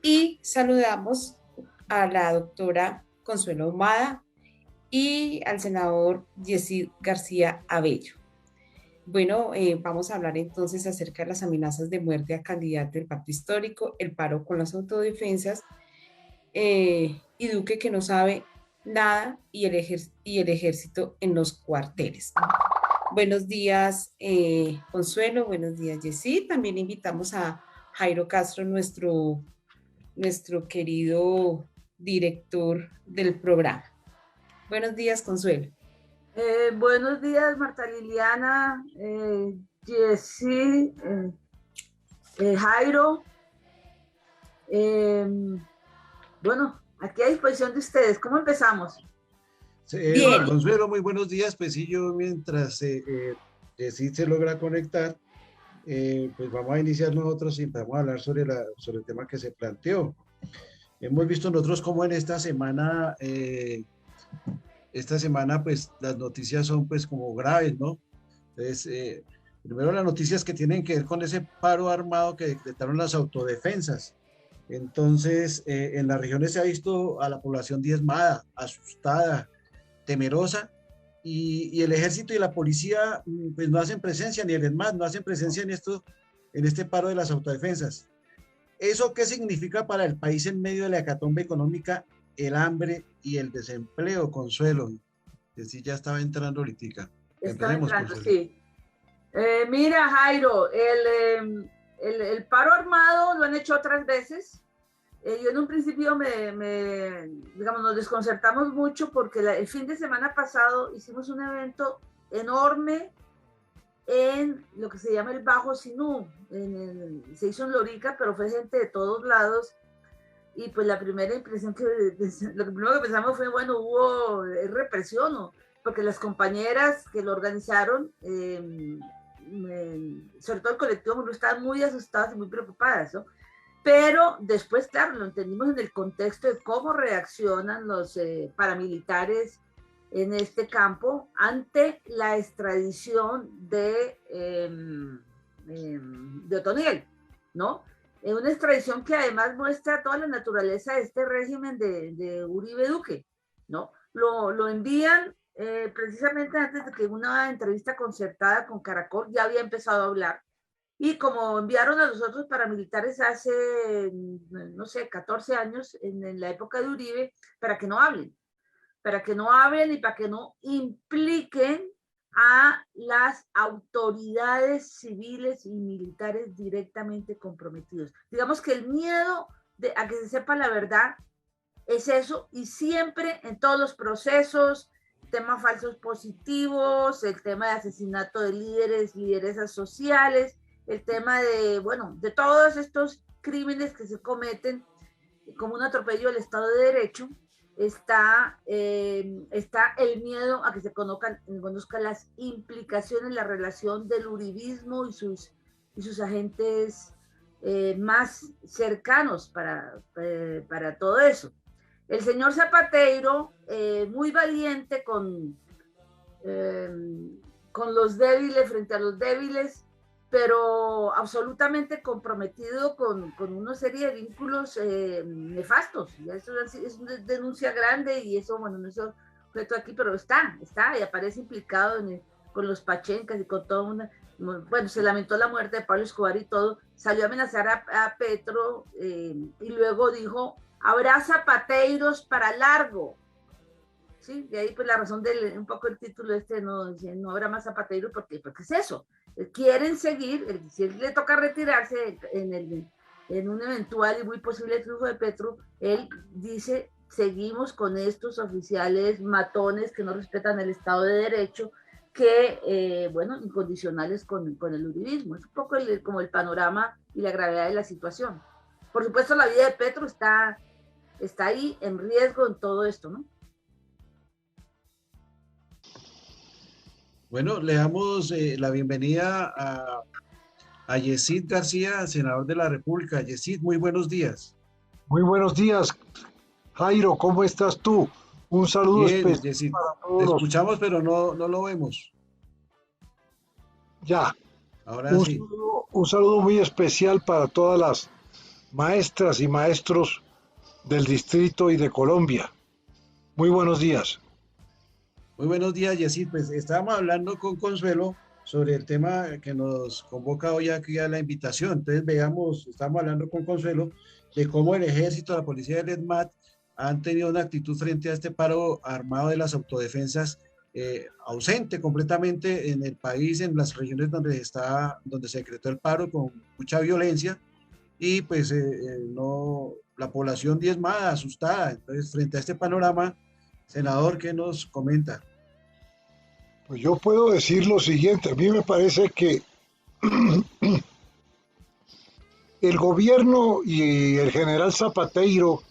Y saludamos a la doctora Consuelo Ahumada y al senador Yesid García Abello. Bueno, vamos a hablar entonces acerca de las amenazas de muerte a candidatos del pacto histórico, el paro con las autodefensas y Duque que no sabe nada y el ejército en los cuarteles. Buenos días, Consuelo, buenos días, Yesid. También invitamos a Jairo Castro, nuestro querido director del programa. Buenos días, Consuelo. Buenos días, Marta Liliana, Jessy, Jairo. Bueno, aquí a disposición de ustedes. ¿Cómo empezamos? Bien. Consuelo, muy buenos días. Pues sí, yo mientras Jessy se logra conectar, pues vamos a iniciar nosotros y vamos a hablar sobre el tema que se planteó. Hemos visto nosotros cómo en esta semana pues las noticias son pues como graves, ¿no? Entonces, primero las noticias que tienen que ver con ese paro armado que decretaron las autodefensas. Entonces, en las regiones se ha visto a la población diezmada, asustada, temerosa, y el ejército y la policía pues no hacen presencia, ni el ESMAD no hacen presencia en este paro de las autodefensas. ¿Eso qué significa para el país en medio de la hecatombe económica, el hambre y el desempleo, Consuelo? Que sí, ya estaba entrando ahorita. Está entrando, sí. Mira, Jairo, el paro armado lo han hecho otras veces. Yo en un principio digamos, nos desconcertamos mucho porque el fin de semana pasado hicimos un evento enorme en lo que se llama el Bajo Sinú. Se hizo en Lorica, pero fue gente de todos lados. Y pues la primera impresión lo primero que pensamos fue, bueno, hubo represión, ¿no? Porque las compañeras que lo organizaron, sobre todo el colectivo, estaban muy asustadas y muy preocupadas, ¿no? Pero después, claro, lo entendimos en el contexto de cómo reaccionan los paramilitares en este campo ante la extradición de Otoniel, ¿no? Una extradición que además muestra toda la naturaleza de este régimen de Uribe Duque, ¿no? Lo envían precisamente antes de que una entrevista concertada con Caracol ya había empezado a hablar. Y como enviaron a los otros paramilitares hace, no sé, 14 años, en la época de Uribe, para que no hablen y para que no impliquen a las autoridades civiles y militares directamente comprometidos. Digamos que el miedo a que se sepa la verdad es eso, y siempre en todos los procesos, temas falsos positivos, el tema de asesinato de lideresas sociales, el tema de, bueno, de todos estos crímenes que se cometen como un atropello del Estado de Derecho, está el miedo a que se conozcan las implicaciones, la relación del uribismo y sus agentes más cercanos para todo eso. El señor Zapateiro, muy valiente con los débiles, frente a los débiles, pero absolutamente comprometido con una serie de vínculos nefastos. Ya eso es una denuncia grande y eso, bueno, no es objeto aquí, pero está y aparece implicado con los Pachencas y con todo una... Bueno, se lamentó la muerte de Pablo Escobar y todo, salió a amenazar a Petro y luego dijo, habrá zapateiros para largo. ¿Sí? De ahí pues la razón un poco el título no habrá más zapateiros, porque es eso. Quieren seguir, si él le toca retirarse en un eventual y muy posible triunfo de Petro, él dice, seguimos con estos oficiales matones que no respetan el Estado de Derecho, que, bueno, incondicionales con el uribismo. Es un poco como el panorama y la gravedad de la situación. Por supuesto, la vida de Petro está ahí en riesgo en todo esto, ¿no? Bueno, le damos la bienvenida a Yesid García, senador de la República. Yesid, muy buenos días. Muy buenos días, Jairo, ¿cómo estás tú? Un saludo especial Yesid, para todos. Te escuchamos, pero no lo vemos. Ya. Ahora sí. Un saludo muy especial para todas maestras y maestros del distrito y de Colombia. Muy buenos días. Muy buenos días, Yesid. Pues estábamos hablando con Consuelo sobre el tema que nos convoca hoy aquí a la invitación. Entonces veamos, estamos hablando con Consuelo de cómo el ejército, la policía del ESMAD han tenido una actitud frente a este paro armado de las autodefensas ausente completamente en el país, en las regiones donde se decretó el paro con mucha violencia y pues no, la población diezmada, asustada. Entonces, frente a este panorama, senador, ¿qué nos comenta? Pues yo puedo decir lo siguiente, a mí me parece que el gobierno y el general Zapateiro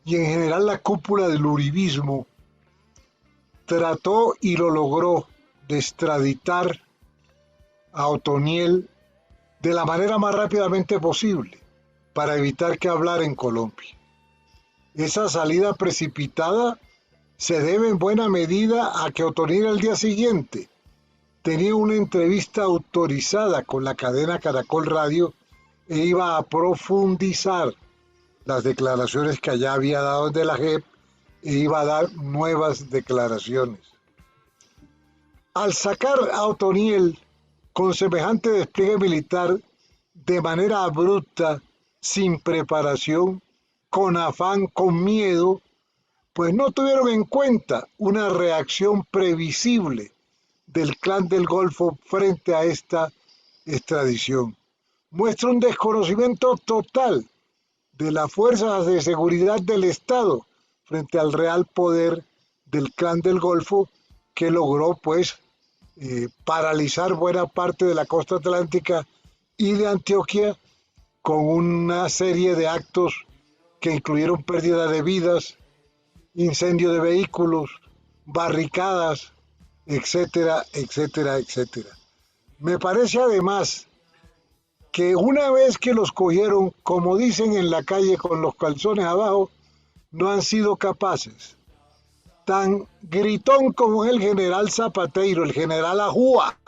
y en general la cúpula del uribismo trató y lo logró de extraditar a Otoniel de la manera más rápidamente posible para evitar que hablara en Colombia. Esa salida precipitada se debe en buena medida a que Otoniel al día siguiente tenía una entrevista autorizada con la cadena Caracol Radio e iba a profundizar las declaraciones que allá había dado desde la JEP e iba a dar nuevas declaraciones. Al sacar a Otoniel con semejante despliegue militar de manera abrupta, sin preparación, con afán, con miedo, pues no tuvieron en cuenta una reacción previsible del Clan del Golfo frente a esta extradición. Muestra un desconocimiento total de las fuerzas de seguridad del Estado frente al real poder del Clan del Golfo, que logró pues paralizar buena parte de la costa atlántica y de Antioquia con una serie de actos que incluyeron pérdida de vidas, incendio de vehículos, barricadas, etcétera, etcétera, etcétera. Me parece además que una vez que los cogieron, como dicen en la calle, con los calzones abajo, no han sido capaces. Tan gritón como es el general Zapateiro, el general Ajúa,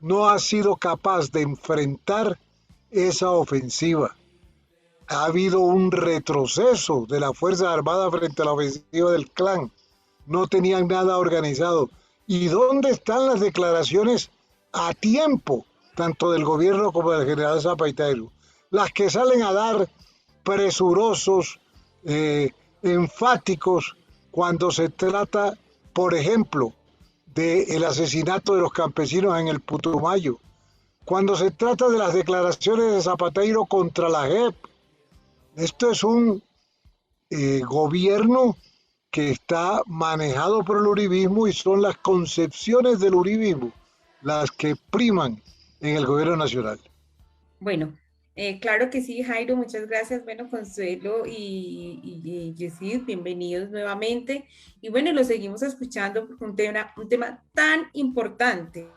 no ha sido capaz de enfrentar esa ofensiva. Ha habido un retroceso de las Fuerzas Armadas frente a la ofensiva del Clan. No tenían nada organizado. ¿Y dónde están las declaraciones a tiempo, tanto del gobierno como del general Zapateiro? Las que salen a dar presurosos, enfáticos, cuando se trata, por ejemplo, del asesinato de los campesinos en el Putumayo, cuando se trata de las declaraciones de Zapateiro contra la JEP. Esto es un gobierno que está manejado por el uribismo y son las concepciones del uribismo las que priman en el gobierno nacional. Bueno, claro que sí, Jairo, muchas gracias. Bueno, Consuelo y Yesid, bienvenidos nuevamente. Y bueno, lo seguimos escuchando porque un tema tan importante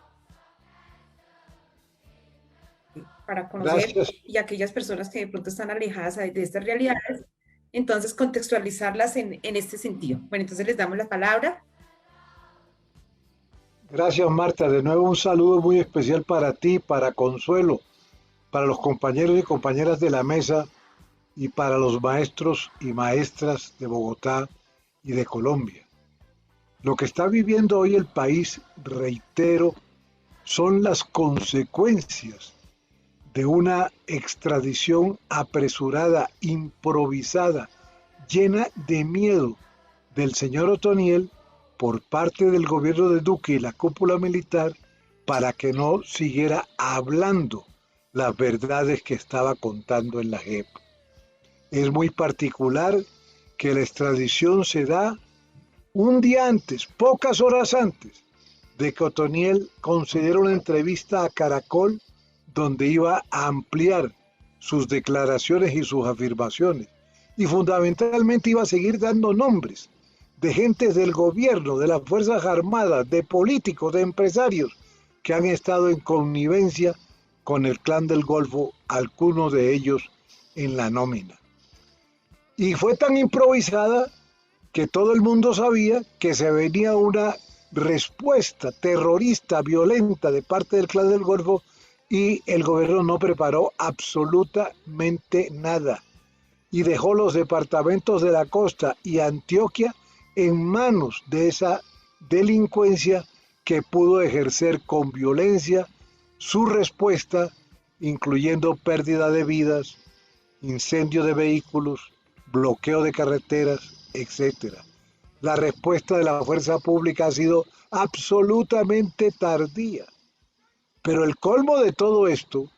para conocer. Gracias. Y aquellas personas que de pronto están alejadas de estas realidades, entonces contextualizarlas en este sentido. Bueno, entonces les damos la palabra. Gracias, Marta. De nuevo un saludo muy especial para ti, para Consuelo, para los compañeros y compañeras de la mesa y para los maestros y maestras de Bogotá y de Colombia. Lo que está viviendo hoy el país, reitero, son las consecuencias de una extradición apresurada, improvisada, llena de miedo del señor Otoniel por parte del gobierno de Duque y la cúpula militar para que no siguiera hablando las verdades que estaba contando en la JEP. Es muy particular que la extradición se da un día antes, pocas horas antes, de que Otoniel concediera una entrevista a Caracol donde iba a ampliar sus declaraciones y sus afirmaciones. Y fundamentalmente iba a seguir dando nombres de gentes del gobierno, de las Fuerzas Armadas, de políticos, de empresarios que han estado en connivencia con el Clan del Golfo, algunos de ellos en la nómina. Y fue tan improvisada que todo el mundo sabía que se venía una respuesta terrorista, violenta de parte del Clan del Golfo y el gobierno no preparó absolutamente nada y dejó los departamentos de la costa y Antioquia en manos de esa delincuencia que pudo ejercer con violencia su respuesta, incluyendo pérdida de vidas, incendio de vehículos, bloqueo de carreteras, etcétera. La respuesta de la fuerza pública ha sido absolutamente tardía. Pero el colmo de todo esto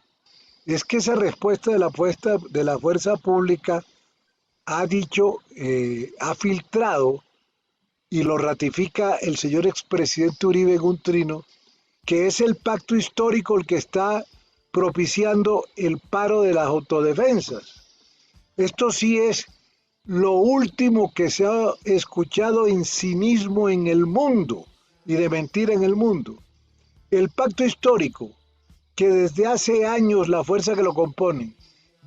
es que esa respuesta de la fuerza pública ha dicho, ha filtrado y lo ratifica el señor expresidente Uribe en un trino, que es el pacto histórico el que está propiciando el paro de las autodefensas. Esto sí es lo último que se ha escuchado en cinismo en el mundo y de mentira en el mundo. El pacto histórico, que desde hace años la fuerza que lo compone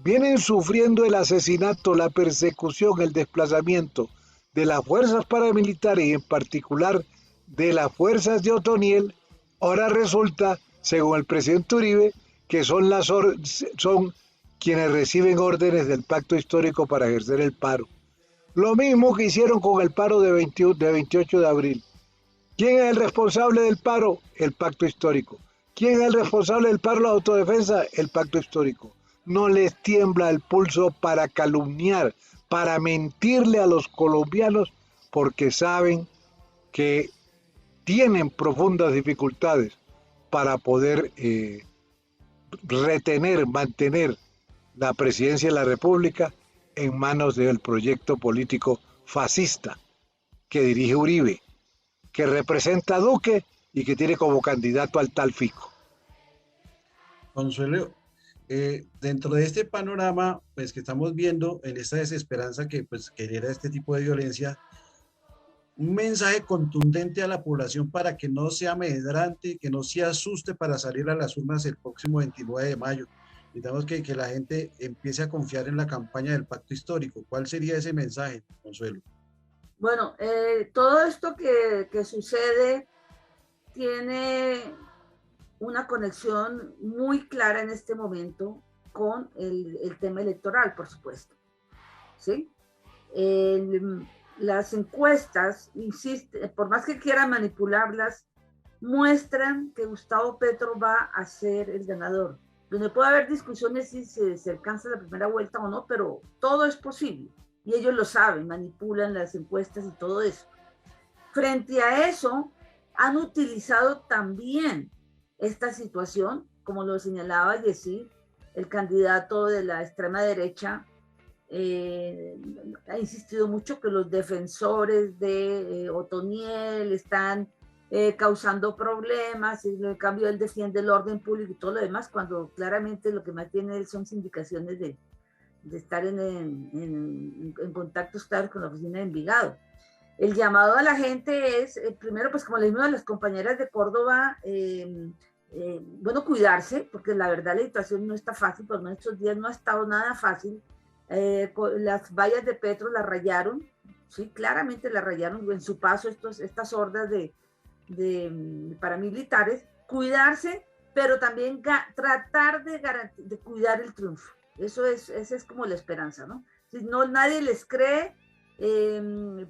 vienen sufriendo el asesinato, la persecución, el desplazamiento de las fuerzas paramilitares y en particular de las fuerzas de Otoniel, ahora resulta, según el presidente Uribe, que son quienes reciben órdenes del pacto histórico para ejercer el paro. Lo mismo que hicieron con el paro de 28 de abril. ¿Quién es el responsable del paro? El pacto histórico. ¿Quién es el responsable del paro de la autodefensa? El pacto histórico. No les tiembla el pulso para calumniar, para mentirle a los colombianos, porque saben que tienen profundas dificultades para poder mantener la presidencia de la República en manos del proyecto político fascista que dirige Uribe, que representa a Duque y que tiene como candidato al tal Fico. Consuelo, dentro de este panorama, pues que estamos viendo en esta desesperanza que pues genera este tipo de violencia, un mensaje contundente a la población para que no sea amedrante, que no se asuste para salir a las urnas el próximo 29 de mayo. Necesitamos que la gente empiece a confiar en la campaña del pacto histórico. ¿Cuál sería ese mensaje, Consuelo? Bueno, todo esto que sucede tiene una conexión muy clara en este momento con el tema electoral, por supuesto. ¿Sí? Las encuestas, por más que quieran manipularlas, muestran que Gustavo Petro va a ser el ganador. Donde puede haber discusiones si se alcanza la primera vuelta o no, pero todo es posible. Y ellos lo saben, manipulan las encuestas y todo eso. Frente a eso, han utilizado también esta situación, como lo señalaba Yesid, el candidato de la extrema derecha, ha insistido mucho que los defensores de Otoniel están causando problemas, y en cambio él defiende el orden público y todo lo demás, cuando claramente lo que más tiene él son indicaciones de estar en contactos claros con la oficina de Envigado. El llamado a la gente es, primero, pues como le dijimos a las compañeras de Córdoba, bueno, cuidarse, porque la verdad la situación no está fácil, por lo menos estos días no ha estado nada fácil. Las vallas de Petro las rayaron, sí, claramente las rayaron en su paso estas hordas de paramilitares. Cuidarse, pero también tratar de cuidar el triunfo. Esa es como la esperanza, ¿no? Si no, nadie les cree,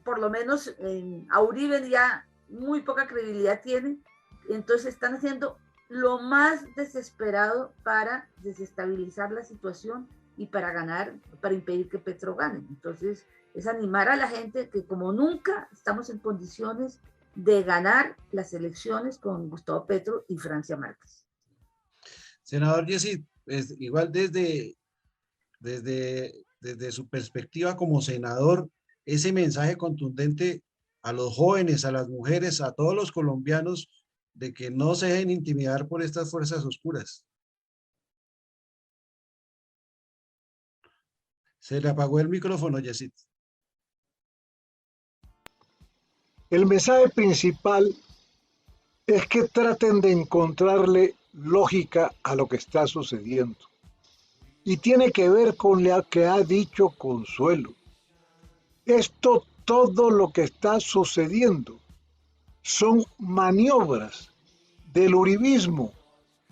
por lo menos a Uribe ya muy poca credibilidad tiene, entonces están haciendo lo más desesperado para desestabilizar la situación y para ganar, para impedir que Petro gane. Entonces es animar a la gente que como nunca estamos en condiciones de ganar las elecciones con Gustavo Petro y Francia Márquez. Senador Yesid, igual desde su perspectiva como senador, ese mensaje contundente a los jóvenes, a las mujeres, a todos los colombianos, de que no se dejen intimidar por estas fuerzas oscuras. Se le apagó el micrófono, Yesid. El mensaje principal es que traten de encontrarle lógica a lo que está sucediendo. Y tiene que ver con lo que ha dicho Consuelo. Todo lo que está sucediendo son maniobras del uribismo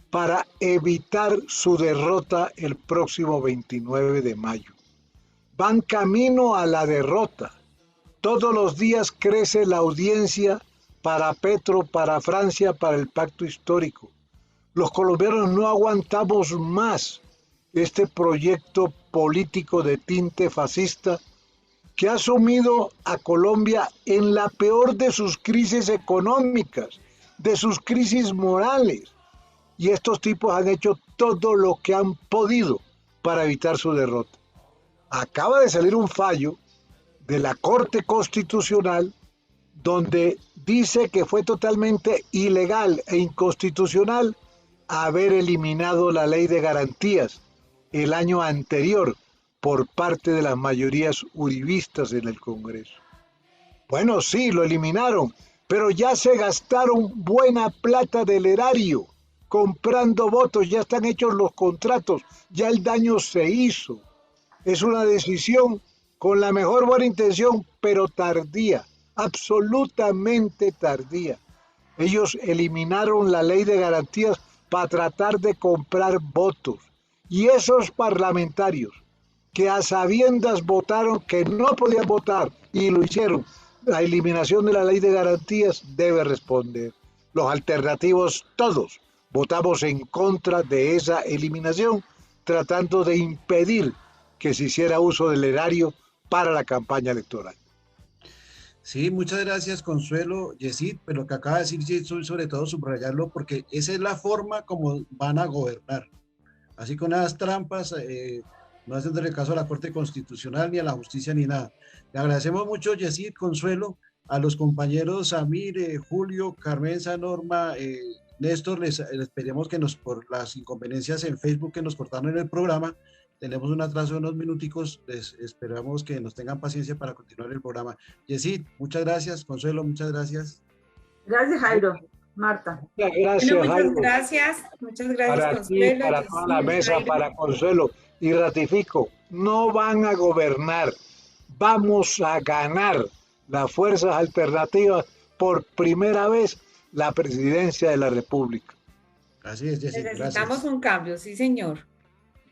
para evitar su derrota el próximo 29 de mayo. Van camino a la derrota. Todos los días crece la audiencia para Petro, para Francia, para el pacto histórico. Los colombianos no aguantamos más este proyecto político de tinte fascista que ha sumido a Colombia en la peor de sus crisis económicas, de sus crisis morales. Y estos tipos han hecho todo lo que han podido para evitar su derrota. Acaba de salir un fallo de la Corte Constitucional donde dice que fue totalmente ilegal e inconstitucional haber eliminado la ley de garantías el año anterior por parte de las mayorías uribistas en el Congreso. Bueno, sí, lo eliminaron, pero ya se gastaron buena plata del erario comprando votos, ya están hechos los contratos, ya el daño se hizo. Es una decisión con la mejor buena intención, pero tardía, absolutamente tardía. Ellos eliminaron la ley de garantías para tratar de comprar votos. Y esos parlamentarios que a sabiendas votaron que no podían votar y lo hicieron, la eliminación de la ley de garantías debe responder. Los alternativos todos votamos en contra de esa eliminación, tratando de impedir que se hiciera uso del erario para la campaña electoral. Sí, muchas gracias, Consuelo, Yesid, pero lo que acaba de decir Yesid, sobre todo subrayarlo, porque esa es la forma como van a gobernar. Así con esas trampas, no haciéndole caso a la Corte Constitucional, ni a la justicia, ni nada. Le agradecemos mucho, Yesid, Consuelo, a los compañeros Samir, Julio, Carmenza, Norma, Néstor, les pedimos que por las inconveniencias en Facebook que nos cortaron en el programa, tenemos un atraso de unos minuticos, les esperamos que nos tengan paciencia para continuar el programa. Yesid, muchas gracias. Consuelo, muchas gracias. Gracias, Jairo. Marta. Gracias, bueno, Jairo. Muchas gracias, Para Consuelo. ti, para toda la Yesid, mesa, Jairo. para Consuelo. Y ratifico, no van a gobernar, vamos a ganar las fuerzas alternativas por primera vez la presidencia de la República. Así es, Yesid, Necesitamos gracias. un cambio, sí, señor.